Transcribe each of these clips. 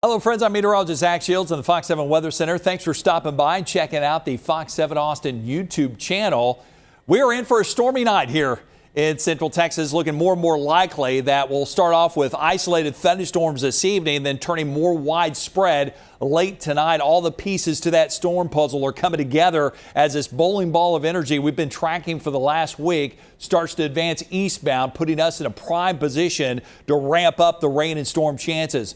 Hello friends, I'm meteorologist Zach Shields in the Fox 7 Weather Center. Thanks for stopping by and checking out the Fox 7 Austin YouTube channel. We are in for a stormy night here in Central Texas, looking more and more likely that we'll start off with isolated thunderstorms this evening, then turning more widespread late tonight. All the pieces to that storm puzzle are coming together as this bowling ball of energy we've been tracking for the last week starts to advance eastbound, putting us in a prime position to ramp up the rain and storm chances.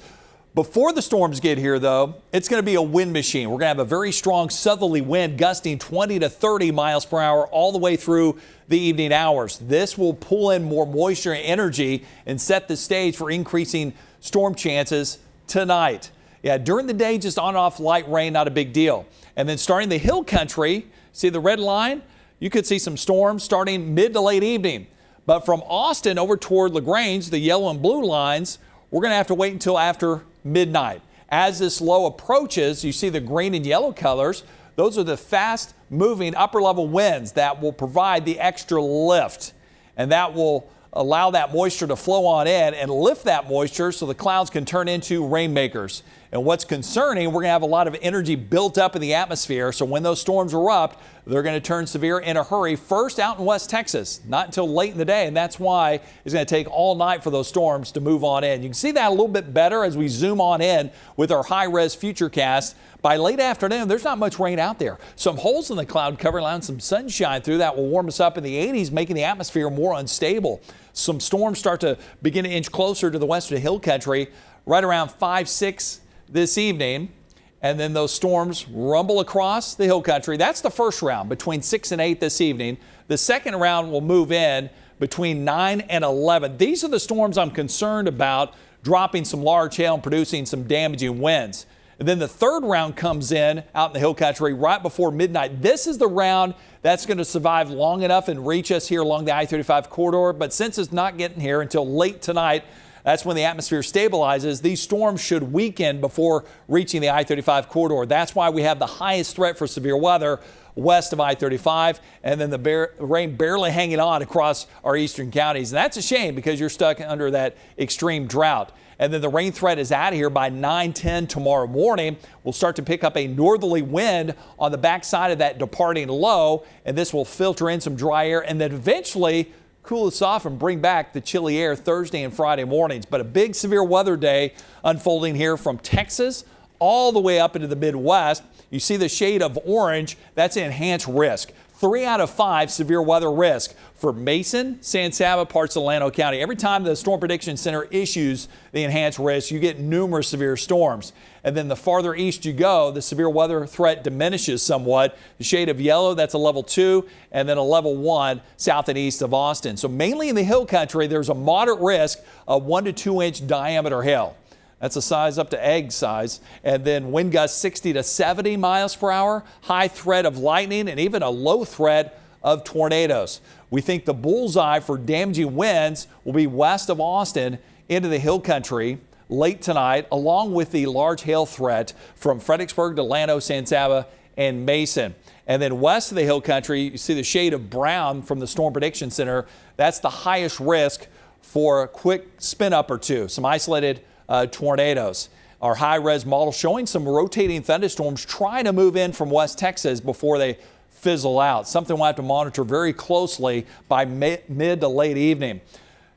Before the storms get here, though, it's going to be a wind machine. We're going to have a very strong southerly wind gusting 20 to 30 miles per hour all the way through the evening hours. This will pull in more moisture and energy and set the stage for increasing storm chances tonight. Yeah, during the day, just on and off light rain, not a big deal. And then starting the hill country, see the red line? You could see some storms starting mid to late evening. But from Austin over toward LaGrange, the yellow and blue lines, we're going to have to wait until after midnight. As this low approaches, you see the green and yellow colors. Those are the fast moving upper level winds that will provide the extra lift, and that will allow that moisture to flow on in and lift that moisture so the clouds can turn into rainmakers. And what's concerning, we're going to have a lot of energy built up in the atmosphere, so when those storms erupt, they're going to turn severe in a hurry, first out in West Texas, not until late in the day, and that's why it's going to take all night for those storms to move on in. You can see that a little bit better as we zoom on in with our high-res futurecast. By late afternoon, there's not much rain out there. Some holes in the cloud cover, allowing some sunshine through that will warm us up in the 80s, making the atmosphere more unstable. Some storms start to begin to inch closer to the western hill country right around 5, 6 this evening, and then those storms rumble across the hill country. That's the first round between 6 and 8 this evening. The second round will move in between 9 and 11. These are the storms I'm concerned about dropping some large hail and producing some damaging winds. And then the third round comes in out in the hill country right before midnight. This is the round that's going to survive long enough and reach us here along the I-35 corridor. But since it's not getting here until late tonight, that's when the atmosphere stabilizes. These storms should weaken before reaching the I-35 corridor. That's why we have the highest threat for severe weather west of I-35, and then the rain barely hanging on across our eastern counties. And that's a shame because you're stuck under that extreme drought. And then the rain threat is out of here by 9-10 tomorrow morning. We'll start to pick up a northerly wind on the backside of that departing low, and this will filter in some dry air and then eventually cool us off and bring back the chilly air Thursday and Friday mornings. But a big severe weather day unfolding here from Texas all the way up into the Midwest. You see the shade of orange, that's enhanced risk. 3 out of 5 severe weather risk for Mason, San Saba, parts of Llano County. Every time the Storm Prediction Center issues the enhanced risk, you get numerous severe storms. And then the farther east you go, the severe weather threat diminishes somewhat. The shade of yellow, that's a level 2, and then a level 1 south and east of Austin. So mainly in the hill country, there's a moderate risk of 1 to 2 inch diameter hail. That's a size up to egg size. And then wind gusts 60 to 70 miles per hour, high threat of lightning, and even a low threat of tornadoes. We think the bullseye for damaging winds will be west of Austin into the hill country late tonight, along with the large hail threat from Fredericksburg to Llano, San Saba, and Mason. And then west of the hill country, you see the shade of brown from the Storm Prediction Center. That's the highest risk for a quick spin up or two, some isolated tornadoes. Our high-res model showing some rotating thunderstorms trying to move in from West Texas before they fizzle out. Something we'll have to monitor very closely by mid to late evening.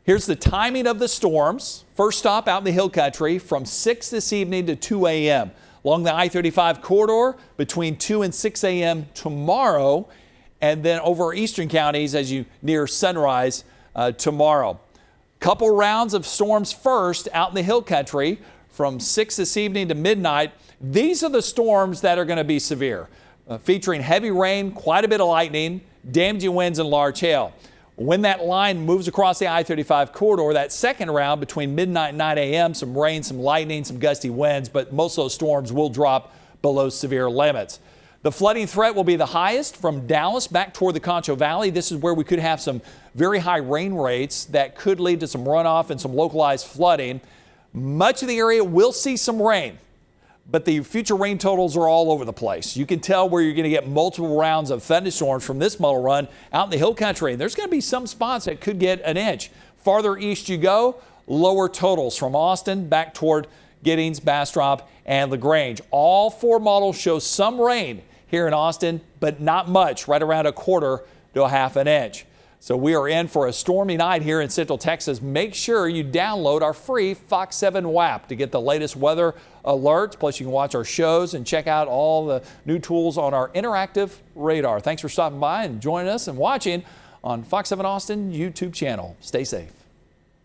Here's the timing of the storms. First stop out in the hill country from 6 this evening to 2 a.m. Along the I-35 corridor between 2 and 6 a.m. tomorrow, and then over our eastern counties as you near sunrise tomorrow. Couple rounds of storms first out in the hill country from 6 this evening to midnight. These are the storms that are going to be severe, featuring heavy rain, quite a bit of lightning, damaging winds, and large hail. When that line moves across the I-35 corridor, that second round between midnight and 9 a.m., some rain, some lightning, some gusty winds, but most of those storms will drop below severe limits. The flooding threat will be the highest from Dallas back toward the Concho Valley. This is where we could have some very high rain rates that could lead to some runoff and some localized flooding. Much of the area will see some rain, but the future rain totals are all over the place. You can tell where you're going to get multiple rounds of thunderstorms from this model run out in the hill country. There's going to be some spots that could get an inch. Farther east you go, lower totals from Austin back toward Giddings, Bastrop, and LaGrange. All 4 models show some rain here in Austin, but not much, right around 1/4 to 1/2 inch. So we are in for a stormy night here in Central Texas. Make sure you download our free Fox 7 app to get the latest weather alerts. Plus, you can watch our shows and check out all the new tools on our interactive radar. Thanks for stopping by and joining us and watching on Fox 7 Austin YouTube channel. Stay safe.